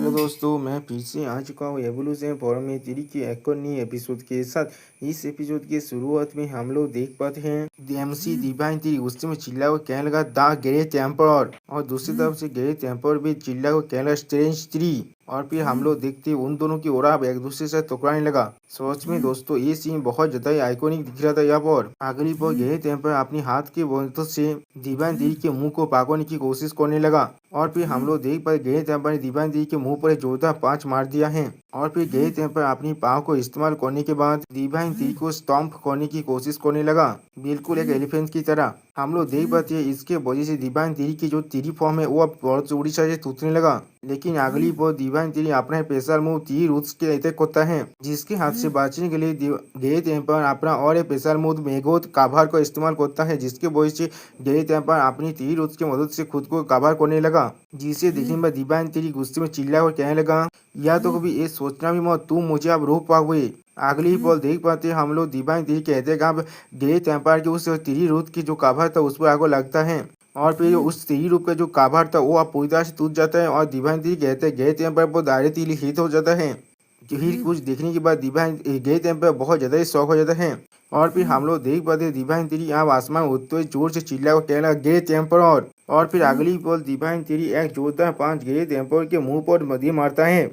Hello दोस्तों, मैं फिर से आ चुका हूँ एवोल्यूशन फॉर्म थ्री के एक और नई एपिसोड के साथ। इस एपिसोड के शुरुआत में हम लोग देख पाते हैं एमसी डिवाइन थ्री गुस्से में चिल्ला को कहने लगा द ग्रेट एम्पर, और दूसरी तरफ से ग्रेट एम्पर भी चिल्ला को कहने लगा स्ट्रेंज थ्री। और फिर हम लोग देखते उन दोनों की ओर अब एक दूसरे से टकराने लगा। सच में दोस्तों ये सीन बहुत ज्यादा आइकॉनिक दिख रहा था। यहाँ पर अगली पर ग्रेट एम्पर अपने हाथ के मदद से डिवाइन थ्री के मुंह को पागोने की कोशिश करने लगा। और फिर हम लोग देख पाए ग्रेट एम्पर ने डिवाइन थ्री के मुंह पर जोरदार पांच मार दिया है। और फिर ग्रेट एम्पर अपनी पाँव को इस्तेमाल करने के बाद डिवाइन थ्री को स्टॉम्प करने की कोशिश करने लगा, बिल्कुल एक एलिफेंट की तरह। हम लोग देख पाते हैं इसके वजह से डिवाइन थ्री की जो तीरी फॉर्म है वो अब बहुत उड़ीसा से टूटने लगा। लेकिन अगली बार डिवाइन थ्री अपना स्पेशल मूव तीर रूट्स के अटैक करता है, जिसके हाथ से बचने के लिए ग्रेट एम्पर अपना और एक स्पेशल मूव मेगोथ काभार का इस्तेमाल करता है, जिसके वजह से ग्रेट एम्पर अपनी तीर रूट्स की मदद से खुद को काभार करने लगा। जिसे देखने में डिवाइन थ्री गुस्से में चिल्ला और कहने लगा या तो कभी ये सोचना भी मत तुम मुझे अब रोक पाओगे। अगली पल देख पाते हम लोग डिवाइन थ्री कहते हैं अब ग्रेट एम्पायर के उस तीरी रूट की जो काभार था उस पर आगे लगता है। और फिर उस तीरी रूप का जो काभार था वो अब पूरी तरह से टूट जाता है। और डिवाइन थ्री कहते हैं ग्रेट एम्पायर पर डायरेक्टली हिट हो जाता है। फिर कुछ देखने के बाद डिवाइन ग्रेट एम्पायर बहुत ज्यादा ही शौक हो जाता है। और फिर हम लोग देख पाते डिवाइन थ्री यहाँ आसमान उठते हुए जोर से चिल्ला को कहना ग्रेट एम्पायर। और फिर अगली पल डिवाइन थ्री एक जोरदार पांच ग्रेट एम्पायर के मुंह पर मध्य मारता है।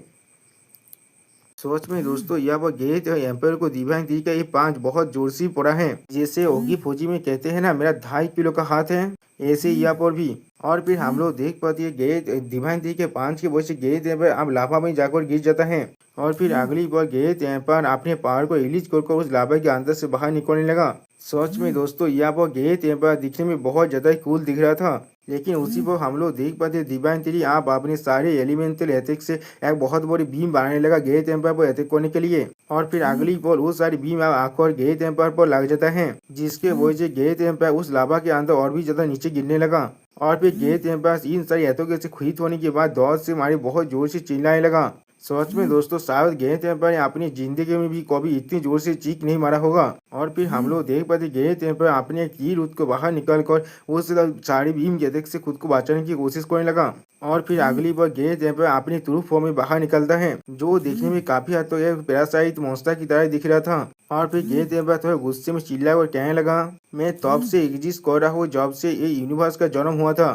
सोच में दोस्तों यहाँ पर ग्रेट एम्पायर को डिवाइन थ्री का ये पांच बहुत जोर से पड़ा है। जैसे ओगी फौजी में कहते हैं ना मेरा 2.5 किलो का हाथ है, ऐसे यहाँ पर भी। और फिर हम लोग देख पाते हैं ग्रेट डिवाइन थ्री के पांच के वजह से ग्रेट एम्पायर अब लाभा में जाकर गिर जाता है। और फिर अगली बार ग्रेट एम्पायर अपने पहाड़ को रिलीज कर उस लाभा के अंदर से बाहर निकलने लगा। सच में दोस्तों यहाँ पर ग्रेट एम्पायर दिखने में बहुत ज्यादा कूल दिख रहा था। लेकिन उसी पर हम लोग देख पाते डिवाइन थ्री आप अपने सारे एलिमेंटल अटैक से एक बहुत बड़ी बीम बनाने लगा ग्रेट एम्पायर पर अटैक करने के लिए। और फिर अगली बॉल वो सारी बीम आकर ग्रेट एम्पायर पर लग जाता है, जिसके वजह से ग्रेट एम्पायर उस लाभा के अंदर और भी ज्यादा नीचे गिरने लगा। और फिर ग्रेट एम्पायर इन सारी अटैकों से खुद होने के बाद दौड़ से मारे बहुत जोर से चिल्लाने लगा। सच में दोस्तों शायद ग्रेट एम्पायर ने अपनी जिंदगी में भी कभी इतनी जोर से चीख नहीं मारा होगा। और फिर हम लोग देख पाते ग्रेट एम्पायर अपने तीर रूट को बाहर निकल कर उस सारी बीम के अटैक से खुद को बचाने की कोशिश करने लगा। और फिर अगली बार ग्रेट एम्पायर अपनी ट्रू फॉर्म में बाहर निकलता है, जो देखने में काफी हद तक एक पैरासाइट मॉन्स्टर की तरह दिख रहा था। और फिर ग्रेट एम्पायर थोड़ा गुस्से में चिल्ला और कहने लगा मैं तब से एग्जिस्ट कर रहा हूँ जब से ये यूनिवर्स का जन्म हुआ था।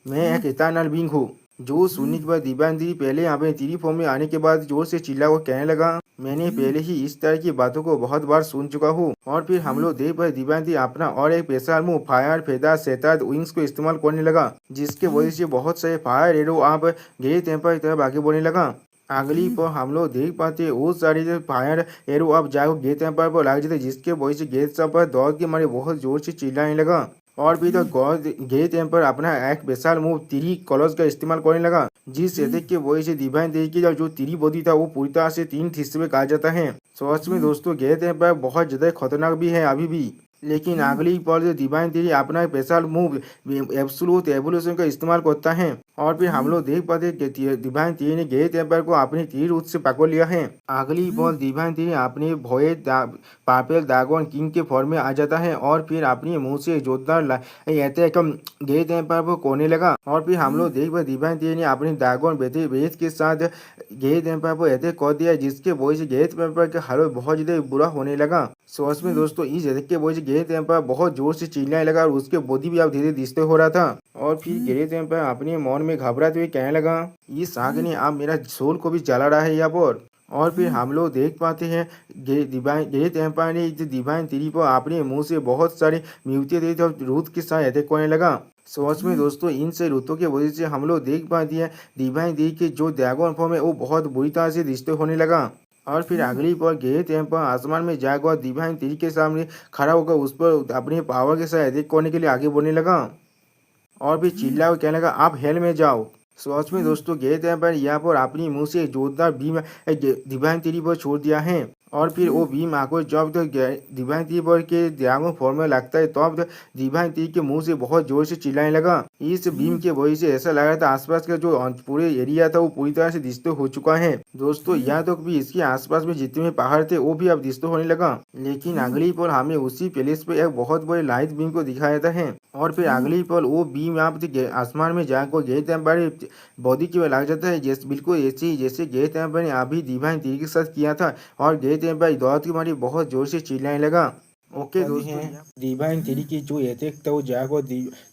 मैं एक इटर्नल बीइंग हूँ। जो सुनने के बाद डिवाइन थ्री पहले अपने थ्री फॉर्म में आने के बाद जोर से चिल्ला को कहने लगा मैंने पहले ही इस तरह की बातों को बहुत बार सुन चुका हूँ। और फिर हम लोग देख पाए डिवाइन थ्री अपना और एक special move fire feather setter wings को इस्तेमाल करने लगा, जिसके वजह से बहुत सारे फायर एरो आप ग्रेट एम्पायर की तरफ आगे बढ़ने लगा। अगली पर हम लोग देख पाते वो सारे फायर एरो अब जाकर ग्रेट एम्पायर पर लग जाते, जिसके वजह से ग्रेट एम्पायर दौड़ के मारे बहुत जोर से चिल्लाने लगा। और भी तो ग्रेट एम्पायर अपना एक स्पेशल मूव तीरी कलर्स का इस्तेमाल करने लगा, जिस अटैक की वजह से डिवाइन थ्री की जो तीरी बॉडी था वो पूरी तरह से 3 हिस्से में काट जाता है। सच में दोस्तों ग्रेट एम्पायर बहुत ज्यादा खतरनाक भी है अभी भी। लेकिन अगली पल डिवाइन थ्री अपना स्पेशल मूव एब्सोल्यूट एवोल्यूशन का इस्तेमाल करता है। और फिर हम लोग देख पाते डिवाइन थ्री ने ग्रेट एम्पायर को अपने तीर रूट से पकड़ लिया है। अगली बॉल डिवाइन थ्री अपने भोए पार्पल ड्रैगन किंग के फॉर्म में आ जाता है और फिर अपने मुंह से जोरदार अटैक ग्रेट एम्पायर को करने लगा। और फिर हम लोग देख पाते डिवाइन थ्री ने अपने ड्रैगन बेथ के साथ ग्रेट एम्पायर पर अटैक कर दिया, जिसके वजह से ग्रेट एम्पायर का हालत बहुत ज्यादा बुरा होने लगा। सच में दोस्तों इस अटैक के वजह से ग्रेट एम्पायर बहुत जोर से चिल्लाने लगा और उसके बॉडी भी अब धीरे धीरे हो रहा था। और फिर ग्रेट एम्पायर अपने मन में घबराते हुए कहने लगा इस आग ने अब मेरा सोल को भी जला रहा है यहाँ पर। और फिर हम लोग देख पाते हैं ग्रेट एम्पायर ने डिवाइन थ्री पर अपने मुंह से बहुत सारे म्यूटेट रूट के साथ अटैक करने लगा। सच में दोस्तों इन से रूटों की वजह से हम लोग देख पाते हैं डिवाइन थ्री के जो ड्रैगन फॉर्म है वो बहुत बुरी तरह से डिस्ट्रॉय होने लगा। और फिर अगली बार ग्रेट एम्पायर आसमान में जाकर डिवाइन थ्री के सामने खड़ा होकर उस पर अपने पावर के साथ अटैक करने के लिए आगे बढ़ने लगा। और फिर चिल्ला को कहने लगा आप हेल में जाओ। सच में दोस्तों ग्रेट एम्पायर यहाँ पर अपनी मुंह से जोरदार बीम डिवाइन थ्री पर छोड़ दिया है। और फिर वो भीम आकर जब दिव्यांग तीर के ड्रैगन फॉर्म में लगता है तब दिव्यांग तीर के मुंह से बहुत जोर से चिल्लाने लगा। इस भीम के वजह से ऐसा लग रहा था आसपास का जो पूरे एरिया था वो पूरी तरह से डिस्ट्रॉय हो चुका है। दोस्तों यहाँ तक भी इसके आसपास में जितने भी पहाड़ थे वो भी अब डिस्ट्रॉय होने लगा। लेकिन अगली पल हमें उसी पैलेस पे एक बहुत बड़े लाइट बीम को दिखाया जाता है और फिर अगली पल वो बीम यहाँ पे आसमान में जाकर गेट एम्पायर बॉडी की लग जाता है। जैसे बिल्कुल ऐसे ही जैसे गेट एम्पायर ने अभी दिव्यांग तीर के साथ किया था और गेट एम्पायर दौड़ के मारी बहुत जोर से चिल्लाने लगा। ओके दोस्तों, दिव्यांग तीर की जो अटैक था वो जाकर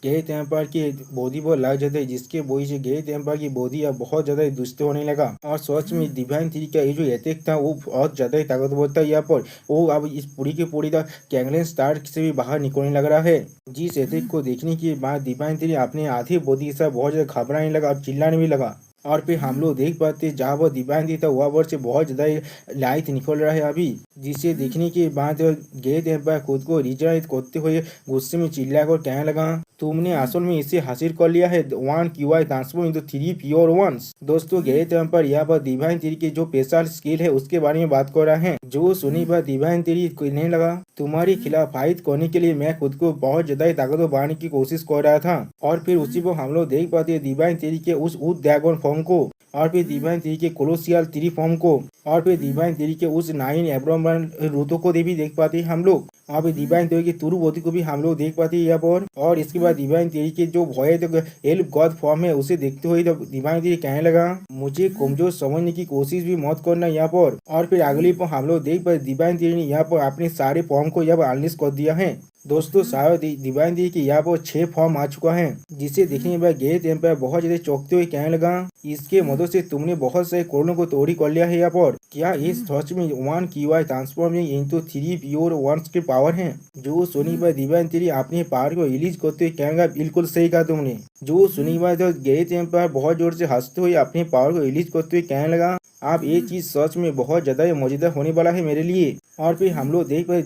गेट एम्पायर की बॉडी पर लग जाता है, जिसके वजह से गेट एम्पायर की बॉडी अब बहुत ज्यादा दुष्ट होने लगा। और सच में दिव्यांग तीर का ये जो अटैक था वो बहुत ज्यादा ही ताकतवर था। यहाँ पर वो अब इस पूरी की पूरी कैंगलेन स्टार से भी बाहर निकलने लग रहा है। जिस अटैक को देखने के बाद दिव्यांग तीर अपने आधी बॉडी के साथ बहुत ज्यादा घबराने लगा और चिल्लाने भी लगा। और फिर हम लोग देख पाते जहाँ पर दिव्यांग था वहाँ पर से बहुत ज्यादा लाइट निकल रहा है अभी, जिसे देखने के बाद गेट एम्पायर खुद को रिजर्व करते हुए गुस्से में चिल्लाकर कहने लगा, तुमने असल में इसे हासिल कर लिया है, 1 QI transform into 3 pure ones. दोस्तों गेट एम्पायर यहाँ पर दिव्यांग तीर की जो स्पेशल स्किल है उसके बारे में बात कर रहा है, जो सुनी पर दिव्यांग तीर कहने लगा, तुम्हारे खिलाफ फाइट करने के लिए मैं खुद को बहुत ज्यादा ताकतवर बनाने की कोशिश कर रहा था। और फिर उसी पर हम लोग देख पाते हैं दिव्यांग तीर के उस ड्रैगन फॉर्म को, और फिर दिव्यांग तीर के कोलोसियल 3 फॉर्म को, और फिर दिव्यांग तीर के उस 9 एब्रोमन रूटो को भी देख पाते हैं हम लोग। और फिर दिव्यांग तीर की तुरुबोती को भी हम लोग देख पाते हैं यहाँ पर। और इसके बाद दिव्यांग तीर के जो भय एल्फ गॉड फॉर्म है उसे देखते हुए दिव्यांग तीर कहने लगा, मुझे कमजोर समझने की कोशिश भी मत करना यहाँ पर। और फिर अगली पर हम लोग देख पाते दिव्यांग तीर ने यहाँ पर अपने सारे फॉर्म को यहाँ पर अनलिस्ट कर दिया है। दोस्तों शायद दिव्यांग तीर के यहाँ पर 6 फॉर्म आ चुका है, जिसे देखने के बाद गेट एम्पायर बहुत ज्यादा चौंकते हुए कहने लगा, इसके मदद से तुमने बहुत सारे कोरोना को तोड़ी कर लिया है यहाँ पर। क्या इस सच में 1 QI transforming into 3 pure ones के पावर है? जो सुनी बार दिव्यांग तीर अपने पावर को रिलीज करते हुए कहने लगा, बिल्कुल सही कहा तुमने। जो सुनी बार तो गेट एम्पायर बहुत जोर से हंसते हुए अपने पावर को रिलीज करते हुए कहने लगा, आप ये चीज सच में बहुत ज्यादा मजेदार होने वाला है मेरे लिए। और फिर हम लोग देख पाए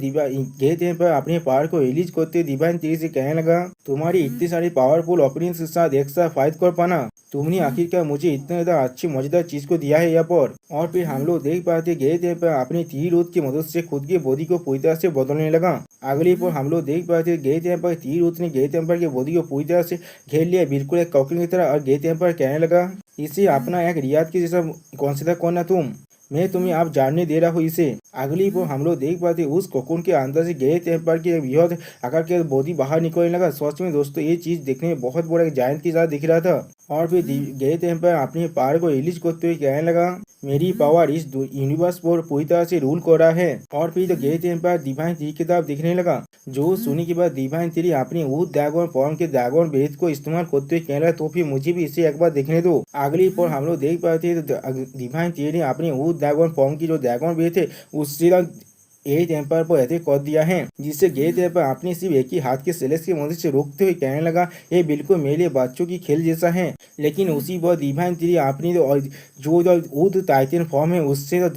गेट एम्पायर अपने पावर को रिलीज करते दिव्यांग तीर से कहने लगा, तुम्हारी इतनी सारी पावरफुल ओपिनियंस के साथ एक साथ फाइट कर पाना, तुमने आखिरकार मुझे इतना ज्यादा अच्छी मजेदार चीज को दिया है यहाँ पर। और फिर हम लोग देख पाते गेट एम्पायर अपने तीर रूट की मदद से खुद की बॉडी को पूरी तरह से बदलने लगा। अगली पर हम लोग देख पाते गेट एम्पायर तीर रूट ने गेट एम्पायर की बॉडी को पूरी तरह से घेर लिया बिल्कुल एक कॉकल की तरह। और गेट एम्पायर कहने लगा, इसे अपना एक रियाद के जैसा कंसीडर करना तुम, मैं तुम्हें आप जानने दे रहा हूँ इसे। अगली पर हम लोग देख पाते उस कोकून के अंदर से गेट एम्पायर की बृहद आकार के बॉडी बाहर निकलने लगा। सच में दोस्तों ये चीज देखने में बहुत बड़ा जायंट की तरह दिख रहा था। और फिर गेट एम्पायर अपने पावर को रिलीज करते हुए कहने लगा, मेरी पावर इस यूनिवर्स पर पूरी तरह से रूल कर रहा है। और फिर गेट एम्पायर दिव्यांग तीर की तरफ दिखने लगा, जो सुनने के बाद दिव्यांग तीर अपने उस ड्रैगन फॉर्म के ड्रैगन ब्रेथ को इस्तेमाल करते हुए कहने लगा, तो फिर मुझे भी इसे एक बार देखने दो। अगली पर हम लोग देख पाते दिव्यांग तीर ने अपने उस ड्रैगन फॉर्म की जो ड्रैगन ब्रेथ है उससे गेट एम्पायर पर अटैक कर दिया है, जिससे गेट एम्पायर अपने सिर्फ एक ही हाथ के सेलेस की मदद से रोकते हुए कहने लगा, ये बिल्कुल मेरे लिए बच्चों की खेल जैसा है। लेकिन उसी पर दिव्यांग तीर अपनी जो ऊद टाइटन फॉर्म है उससे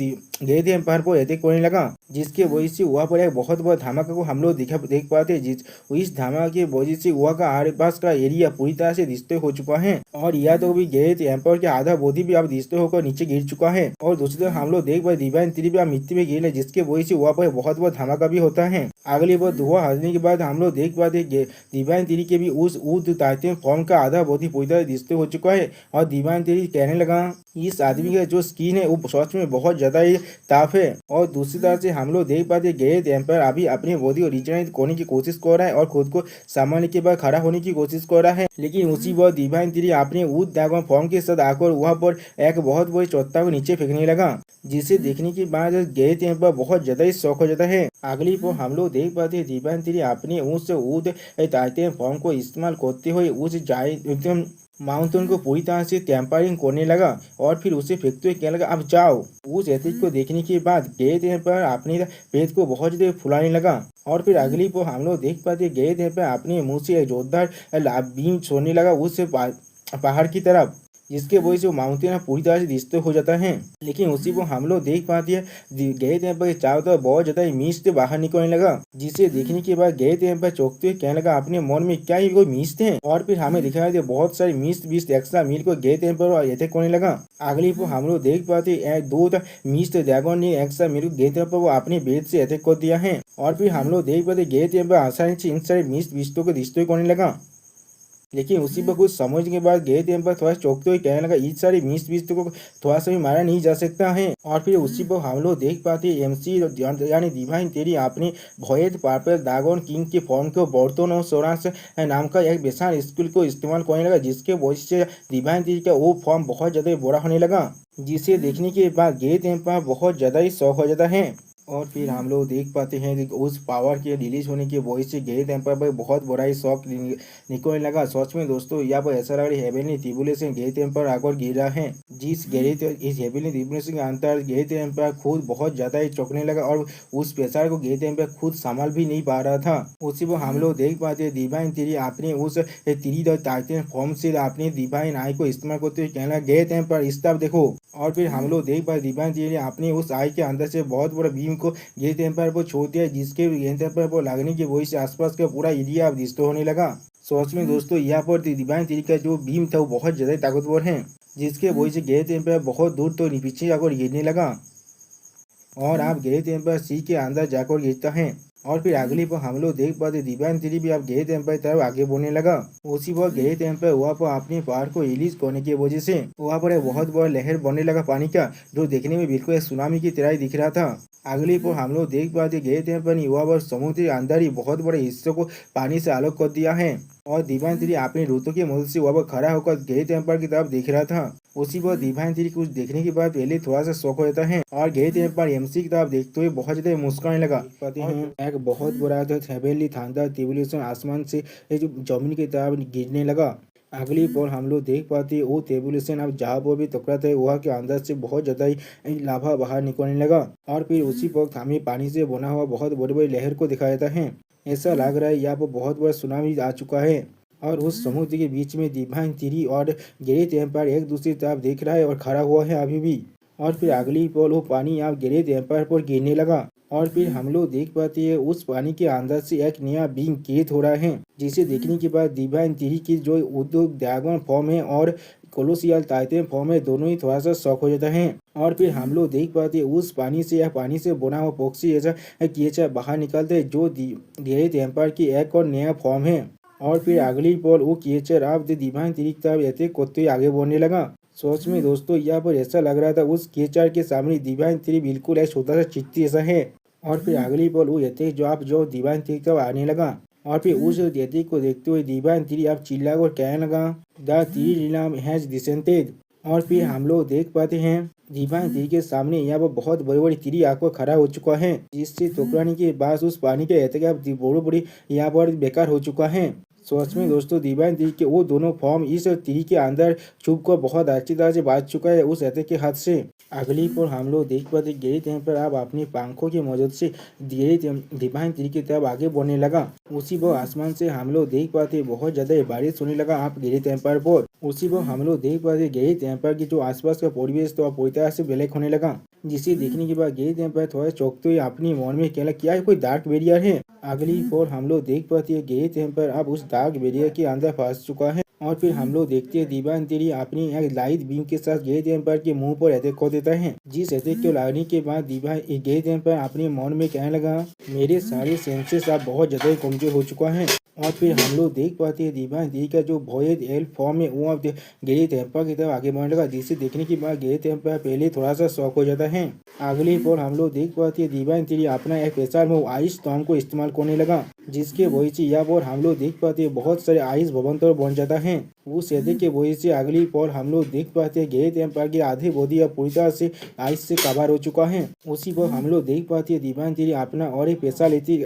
गेट एम्पायर पर अटैक करने लगा, जिसके वजह से वहाँ पर एक बहुत बड़ा धमाका को हम लोग देख पाते हैं। इस धमाके की वजह से वहाँ का आसपास का एरिया पूरी तरह से डिस्ट्रॉय हो चुका है। और यह तो भी गेट एम्पायर के आधा बॉडी भी अब डिस्ट्रॉय होकर नीचे गिर चुका है। और दूसरी तरफ हम लोग देख पाए दिव्यांग तीर भी अब मिट्टी में गिर है, जिसके वजह से वहाँ पर बहुत बड़ा धमाका भी होता है। अगली बार धुआं हटने के बाद हम लोग देख पाते दिव्यांग तीर के भी उस ऊद टाइटन फॉर्म का आधा बॉडी पूरी तरह डिस्ट्रॉय हो चुका है। और दिव्यांग तीर कहने लगा, इस आदमी का जो स्किन है वो सच में बहुत ज्यादा ही टफ है। और दूसरी तरफ से हम लोग देख पाते गेट एम्पायर अभी अपनी बॉडी को रिजनरेट करने की कोशिश कर रहा है और खुद को सामान्य के बाद खड़ा होने की कोशिश कर रहा है। लेकिन उसी बार दिव्यांग तीर अपने उस ड्रैगन फॉर्म के साथ आकर वहां पर एक बहुत बड़ी चट्टान को नीचे फेंकने लगा, जिसे देखने के बाद गेट एम्पायर बहुत ज्यादा ही शौक हो जाता है। अगली पर हम लोग देख पाते दिव्यांग तीर अपने उस ऊद टाइटन फॉर्म को इस्तेमाल करते हुए उस एकदम माउंटेन को पूरी तरह से टेम्परिंग करने लगा और फिर उसे फेंकते हुए कहने लगा, अब जाओ। उस एथलीट को देखने के बाद गेट एम्पायर अपने पेट को बहुत ज्यादा फुलाने लगा। और फिर अगली को हम लोग देख पाते गेट एम्पायर अपने मुंह से जोरदार बीम छोड़ने लगा उस पहाड़ की तरफ, जिसके वजह से वो माउंटेन पूरी तरह से डिस्ट्रॉय हो जाता है। लेकिन उसी को हम लोग देख पाते हैं गहरे टेम्पर के चारों तरफ बहुत ज्यादा मिस्ट बाहर निकलने लगा, जिसे देखने के बाद गहरे टेम्पर चौंकते हुए कहने लगा अपने मन में क्या ये कोई मिस्ट है। और फिर हमें दिखाया दिया बहुत सारी मिस्ट बीस्ट एक्स्ट्रा मिल को गहरे टेम्पर पर अटैक करने लगा। अगली को हम लोग देख पाते दो मिस्ट ड्रैगन ने एक्स्ट्रा मिल को गहरे टेम्पर पर अपने बेट से अटैक कर दिया है। और फिर हम लोग देख पाते गहरे टेम्पर आसानी से इन सारे मिस्ट बिस्टों को डिस्ट्रॉय करने लगा। लेकिन उसी पर कुछ समझ के बाद गहरे टेम्पर थोड़ा चौंकते हुए कहने लगा इस सारे मिस बिस्त को थोड़ा सा भी मारा नहीं जा सकता है। और फिर उसी पर हम लोग देख पाते एमसी यानी डिवाइन तेरी अपने भोयद पार्पल ड्रैगन किंग के फॉर्म को बर्तन और सोरांस नाम का एक विशाल स्किल को इस्तेमाल करने लगा, जिसके वजह से डिवाइन तेरी का वो फॉर्म बहुत ज्यादा बड़ा होने लगा, जिसे देखने के बाद गहरे टेम्पर बहुत ज्यादा ही शौक हो जाता है। और फिर हम लोग देख पाते हैं कि उस पावर के रिलीज होने की वजह से गहरे टेम्पर पर बहुत बड़ा ही शॉक निकलने लगा। सच में दोस्तों यहाँ पर ऐसा लग रहा है हेवनली ट्रिब्यूलेशन गहरे टेम्पर आकर गिरा है, इस हेवनली ट्रिब्यूलेशन के अंतर गहरे टेम्पर खुद बहुत ज्यादा ही चौंकने लगा और उस प्रेशर को गहरे टेम्पर खुद संभाल भी नहीं पा रहा था। उसी को हम लोग देख पाते हैं डिवाइन थ्री अपने उस थ्री टाइटन फॉर्म से अपने डिवाइन आई को इस्तेमाल करते हुए कहना गहरे टेम्पर इस तरफ देखो। और फिर हम लोग देख पाए डिवाइन थ्री अपने उस आई के अंदर से बहुत बड़ा बीम को गहरे टेम्पर पर छोड़ दिया, जिसके गहरे टेम्पर पर लगने की वजह से आसपास का पूरा एरिया डिस्ट्रॉय होने लगा। सच में दोस्तों यहाँ पर डिवाइन थ्री का जो बीम था वो बहुत ज्यादा ताकतवर है, जिसके वजह से गहरे टेम्पर बहुत दूर तो पीछे जाकर गिरने लगा और आप गहरे टेम्पर सी के अंदर जाकर गिरता है। और फिर अगली पर हम लोग देख पाते डिवाइन थ्री भी आप गहरे टेम्पर तरफ आगे बढ़ने लगा। उसी पर गहरे टेम्पर वहाँ पर अपने पावर को रिलीज करने की वजह से वहाँ पर एक बहुत बड़ा लहर बनने लगा पानी का, जो देखने में बिल्कुल एक सुनामी की तरह ही दिख रहा था। अगली पर हम लोग देख पाते गहरे टेम्पर ने वहाँ पर समुद्र के अंदर ही बहुत बड़े हिस्सों को पानी से अलग कर दिया है और डिवाइन थ्री अपने रोतों की मदद से वहाँ पर खड़ा होकर गहरे टेम्पर की तरफ देख रहा था। उसी पर डिवाइन थ्री कुछ देखने के बाद पहले थोड़ा सा शौक हो जाता है और गहरे टेम्पर एमसी की तरफ देखते हुए बहुत ज्यादा मुस्कुराने लगा। पाते हैं एक बहुत बड़ा हेवनली थंडर ट्रिब्यूलेशन आसमान से जो जमीन की तरफ गिरने लगा। अगली पर हम लोग देख पाते हैं वो ट्रिब्यूलेशन अब जहाँ पर भी टकराता है वहाँ के अंदर से बहुत ज्यादा ही लाभा बाहर निकलने लगा। और फिर उसी वक्त हमें पानी से बना हुआ बहुत बड़ी बड़ी लहर को दिखाया जाता है। ऐसा लग रहा है यहाँ पर बहुत बड़ा सुनामी आ चुका है और उस समुद्र के बीच में डिवाइन थ्री और गहरे टेम्पर एक दूसरी तरफ देख रहा है और खड़ा हुआ है अभी भी। और फिर अगली पल वो पानी अब गहरे टेम्पर पर गिरने लगा और फिर हम लोग देख पाते हैं उस पानी के अंदर से एक नया बीम क्रिएट हो रहा है, जिसे देखने के बाद डिवाइन थ्री की जो उद्योग ड्रैगन फॉर्म है और कोलोसियल टाइटन फॉर्म है दोनों ही थोड़ा सा शॉक हो जाता है। और फिर हम लोग देख पाते हैं उस पानी से या पानी से बना हुआ पॉक्सी ऐसा क्रिएचर बाहर निकलते हैं जो गहरे टेम्पर की एक और नया फॉर्म है। और फिर अगली पल वो क्रिएचर आप डिवाइन थ्री की तरफ ऐसे करते आगे बढ़ने लगा। सोच में दोस्तों यहाँ पर ऐसा लग रहा था उस क्रिएचर के सामने डिवाइन थ्री बिल्कुल एक छोटा सा चिट्ठी ऐसा है। और फिर अगली पल वो ऐसे जो आप जो डिवाइन थ्री तरफ आने लगा और फिर उस यति को देखते हुए डिवाइन थ्री आप चिल्ला कर कहने लगा द थ्री रीलम हैज डिसेंटेड। और फिर हम लोग देख पाते हैं डिवाइन थ्री के सामने यहाँ पर बहुत बड़ी बड़ी तीरी आकर खड़ा हो चुका है, जिससे टकराने के बाद उस पानी के एहतियात बड़ी बड़ी यहाँ पर बेकार हो चुका है। सच में दोस्तों डिवाइन थ्री के वो दोनों फॉर्म इस तीरी के अंदर छुप कर बहुत अच्छी तरह से बाज चुका है उस एहतियात के हाथ से। अगली पर हम लोग देख पाते गहरे टेम्पर आप अपनी पंखों की मदद से डिवाइन थ्री की तरफ आगे बढ़ने लगा। उसी पर आसमान से हम लोग देख पाते बहुत ज्यादा बारिश होने लगा आप गहरे टेम्पर पर। उसी पर हम लोग देख पाते गहरे टेम्पर की जो आसपास का परिवेश तो पूरी तरह से ब्लैक होने लगा, जिसे देखने के बाद गहरे टेम्पर थोड़ा चौंकते हुए अपनी मन में कहला क्या कोई डार्क बैरियर है। अगली पर हम लोग देख पाते हैं गहरे टेम्पर अब उस डार्क बैरियर के अंदर फंस चुका है। और फिर हम लोग देखते हैं डिवाइन थ्री अपनी एक लाइट बीम के साथ गहरे टेम्पर के मुंह पर अटैक कर देता है, जिस अटैक को लगने के बाद डिवाइन गहरे टेम्पर अपने मन में कहने लगा मेरे सारे सेंसेस अब बहुत ज्यादा कमजोर हो चुका है। और फिर हम लोग देख पाते हैं डिवाइन थ्री का जो वॉयड एल्फ फॉर्म है वो अब गहरे टेम्पर की तरफ आगे बढ़ने लगा, जिसे देखने के बाद गहरे टेम्पर पहले थोड़ा सा शॉक हो जाता है। अगली पर हम लोग देख पाते हैं डिवाइन थ्री अपना एक स्पेशल मूव आइस स्टॉर्म को इस्तेमाल करने लगा, जिसके वजह से यहाँ पर हम लोग देख पाते हैं बहुत सारे आइस भवंतर बन जाता है। उस यदि के वजह से अगली पल हम लोग देख पाते हैं गहरे टेम्पर की आधी बॉडी अब पूरी तरह से आइस से कवर हो चुका है। उसी पर हम लोग देख पाते हैं डिवाइन थ्री अपना और एक स्पेशलिटी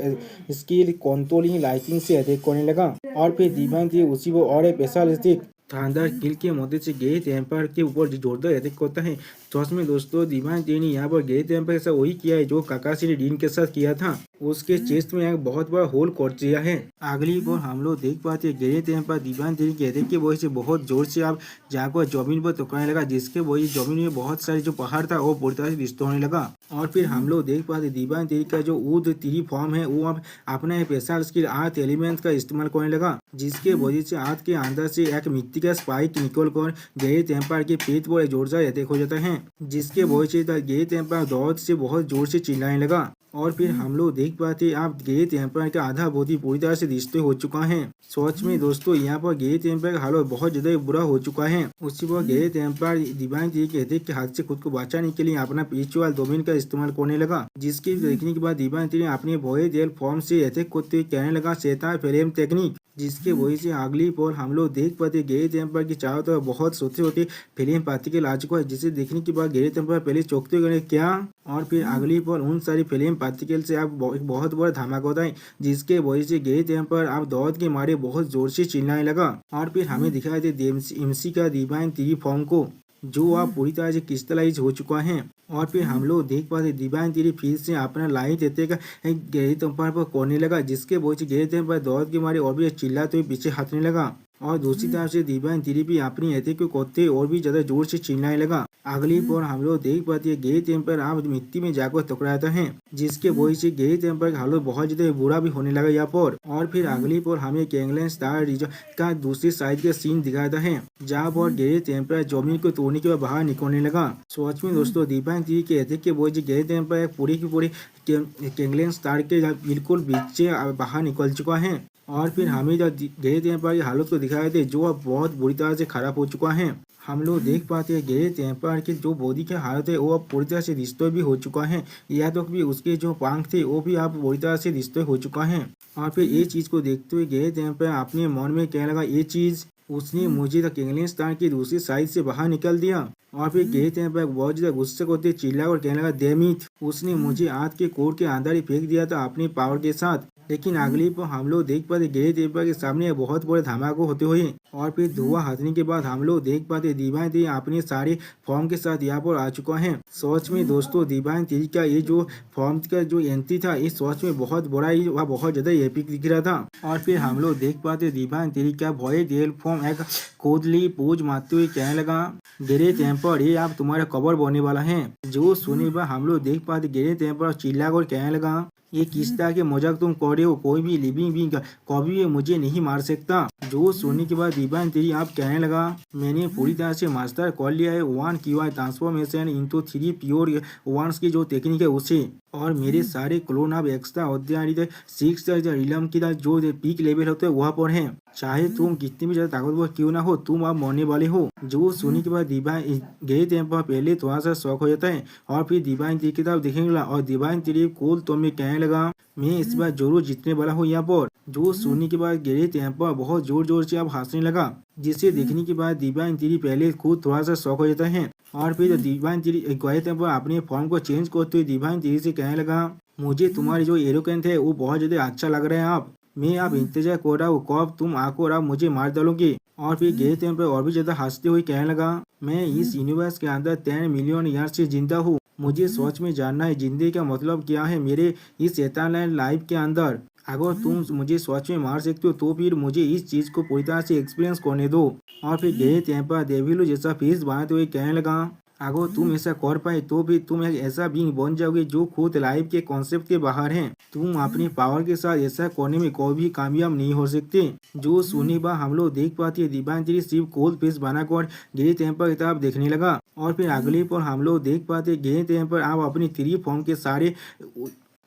स्किल कंट्रोलिंग लाइटिंग से अटैक करने लगा। और फिर डिवाइन थ्री उसी पर और एक स्पेशलिटी थंडर किल के मदद से गहरे टेम्पर के ऊपर जोरदार अटैक करता है। सच में दोस्तों डिवाइन थ्री ने यहाँ पर गहरे टेम्पर के साथ वही किया है जो काकाशी ने डीन के साथ किया था। उसके चेस्ट में एक बहुत बड़ा होल कर दिया है। अगली बार हम लोग देख पाते गिरे टेम्पर दीवान तेरी कहते की वजह से बहुत जोर से आप जाकर जमीन पर टकराने लगा, जिसके वजह से जमीन में बहुत सारे जो पहाड़ था वो पूरी तरह से डिस्ट्रॉय होने लगा। और फिर हम लोग देख पाते दीवान तेरी का जो ऊद तीरी फॉर्म है वो अब अपने स्पेशल स्किल अर्थ एलिमेंट का इस्तेमाल करने लगा, जिसके वजह से अर्थ के अंदर से एक मिट्टी का स्पाइक निकल कर गिरे टेम्पर के पेट पर जोर से अटैक हो जाता है, जिसके वजह से गिरे टेम्पर दौड़ से बहुत जोर से चिल्लाने लगा। और फिर हम लोग देख पाते आप गिरे टेम्पर का आधा बॉडी पूरी तरह से डिस्ट्रॉय हो चुका है। सच में दोस्तों यहाँ पर गिरे टेम्पर का हालत बहुत ज्यादा बुरा हो चुका है। उसी पर गिरे टेम्पर डिवाइन जी के अटैक के हाथ से खुद को बचाने के लिए अपना स्पिरिचुअल डोमेन का इस्तेमाल करने लगा, जिसके देखने के बाद डिवाइन जी ने अपने वॉयड फॉर्म से अटैक करते हुए कहने लगा शैतान फ्लेम टेक्निक, जिसके वजह से अगली पर हम लोग देख पाते गिरे टेम्पर की चारों तरफ बहुत छोटे छोटे फ्लेम पार्टिकल आ चुका है, जिसे देखने के बाद गिरे टेम्पर पहले चौंकते गए क्या, और फिर अगली पर उन सारी फ्लेम पार्टिकल से आप एक बहुत बड़ा धमाका होता है, जिसके वजह से गिरे टेम्पर आप दौड़ के मारे बहुत जोर से चिल्लाने लगा। और फिर हमें दिखाई दे एमसी का डिवाइन थ्री फॉर्म को, जो आप पूरी तरह से क्रिस्टलाइज हो चुका है। और फिर हम लोग देख पाते डिवाइन तेरी फिर से अपना लाइन देते का गिरे टेम्पर पर करने लगा, जिसके वजह से गिरे टेम्पर दौड़ के मारे और भी चिल्लाते हुए पीछे हटने लगा। और दूसरी तरफ से डिवाइन तेरी भी अपनी अटैक को करते और भी ज्यादा जोर से चिल्लाने लगा। अगली पर हम लोग देख पाते हैं गिरे टेम्पर आप मिट्टी में जाकर टकराता है, जिसके वजह से गिरे टेम्पर का हालत बहुत ज्यादा बुरा भी होने लगा यहाँ पर। और फिर अगली पर हमें कैंगलैंड स्टार रीजन का दूसरी साइड का सीन दिखाता है, जहाँ पर गिरे टेम्पर जमीन को तोड़ने के बाद बाहर निकलने लगा। सच में दोस्तों डिवाइन तेरी के अटैक के वजह से गिरे टेम्पर पूरी की पूरी कैंगलैंड स्टार के बिल्कुल बीच से बाहर निकल चुका है। और फिर हमें जब गिरे टेम्पर की हालत को दिखाए थे जो अब बहुत बुरी तरह से खराब हो चुका है। हम लोग देख पाते हैं गिरे टेम्पर की जो बॉडी की हालत है वो अब पूरी तरह से डिस्ट्रॉय भी हो चुका है, या तो भी उसके जो पंख थे वो भी अब पूरी तरह से डिस्ट्रॉय हो चुका है। और फिर ये चीज को देखते हुए गिरे टेम्पर अपने मन में कहने लगा ये चीज उसने मुझे द कैंगलैंड स्टार की दूसरी साइड से बाहर निकल दिया। और फिर गिरे टेम्पर बहुत ज्यादा गुस्से करते चिल्ला और कहने लगा डेमिट, उसने मुझे आग के कोर के अंदर ही फेंक दिया था अपनी पावर के साथ। लेकिन अगली पर हम लोग देख पाते गिरे टेम्पर के सामने बहुत बड़े धमाके होते हुए, और फिर धुआं हटने के बाद हम लोग देख पाते डिवाइन तेरी अपने सारे फॉर्म के साथ यहाँ पर आ चुका है। सच में दोस्तों डिवाइन तेरी का ये जो फॉर्म का जो एंट्री था ये सच में बहुत बड़ा ही वह बहुत ज्यादा एपिक दिख रहा था। और फिर हम लोग देख पाते डिवाइन तेरी का वॉयड फॉर्म एक कोदली पोज मारते हुए कहने लगा गिरे टेम्पर ये आप तुम्हारा कवर बनने वाला है। जो सुने बाद हम लोग देख पाते गिरे टेम्पर चिल्ला कर कहने लगा ये किस तरह के मजाक तुम कर रहे हो, कोई भी लिविंग बींग कभी भी मुझे नहीं मार सकता। जो सुनने के बाद डिवाइन तेरी आप कहने लगा मैंने पूरी तरह से मास्टर कर लिया है वन की transformation into three pure ones की जो टेक्निक है उसे, और मेरे सारे क्लोन अब एक्स्ट्रा ऑर्डिनरी सिक्स रिलम की जो पीक लेवल होते हैं वहाँ पर है, चाहे तुम कितनी भी ज्यादा ताकतवर क्यों ना हो तुम अब मरने वाले हो। जो सुनने के बाद डिवाइन गिरे टेम्पर पहले थोड़ा सा शौक हो जाता है और फिर डिवाइन तेरी की तरफ देखेंगे और डिवाइन तेरी कोल तो मैं कहने लगा मैं इस बार जरूर जीतने वाला हूँ यहाँ पर। जो सुनने के बाद गिरे टेम्पर बहुत जोर जोर से अब हंसने लगा, जिसे देखने के बाद डिवाइन तेरी पहले खुद थोड़ा सा शौक हो जाता है। और फिर डिवाइन तेरी गिरे टेम्पर अपने फॉर्म को चेंज करते हुए डिवाइन तेरी से कहने लगा मुझे तुम्हारी जो एरोगेंस है वो बहुत ज्यादा अच्छा लग रहा है आप, मैं अब इंतजार कर रहा हूँ कब तुम आकर अब मुझे मार डालोगे। और फिर गिरे टेम्पर और भी ज्यादा हंसते हुए कहने लगा मैं इस यूनिवर्स के अंदर 10 मिलियन ईयर से जिंदा हूँ, मुझे सच में जानना है जिंदगी का मतलब क्या है मेरे इस एटर्नल लाइफ के अंदर। अगर तुम मुझे सच में मार सकते हो तो फिर मुझे इस चीज को पूरी तरह से एक्सपीरियंस करने दो। और फिर गिरे टेम्पर डेविल जैसा फेस बनाते हुए कहने लगा अगर तुम ऐसा कर पाए तो भी तुम एक ऐसा बीइंग बन जाओगे जो खुद लाइफ के कॉन्सेप्ट के बाहर है, तुम अपनी पावर के साथ ऐसा करने में कोई भी कामयाब नहीं हो सकते। जो सुनी बात हम लोग देख पाते हैं डिवाइन तेरी सिर्फ कोल्ड फेस बनाकर गिरे टेम्पर की तरफ देखने लगा। और फिर अगले पर हम लोग देख पाते गिरे टेम्पर आप अपनी थ्री फॉर्म के सारे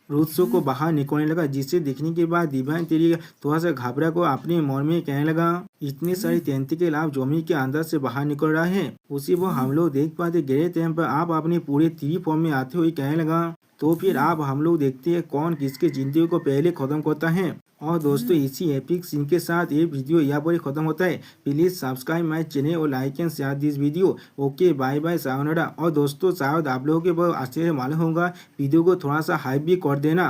रूत्सों को बाहर निकलने लगा, जिसे देखने के बाद डिवाइन तेरी थोड़ा सा घबरा को अपने मन में कहने लगा इतने सारे टेंटिकल आप जमीन के अंदर से बाहर निकल रहा है। उसी वो हम लोग देख पाते गिरे टेम्पर आप अपने पूरे थ्री फॉर्म में आते हुए कहने लगा तो फिर आप हम लोग देखते हैं कौन किसके जिंदगी को पहले खत्म करता है। और दोस्तों इसी एपिक सीन के साथ ये वीडियो यहाँ पर खत्म होता है। प्लीज सब्सक्राइब माय चैनल और like and share this video. Okay bye bye sayonara. और दोस्तों शायद आप लोगों के बहुत आश्चर्य मालूम होगा वीडियो को थोड़ा सा हाइप भी कर देना।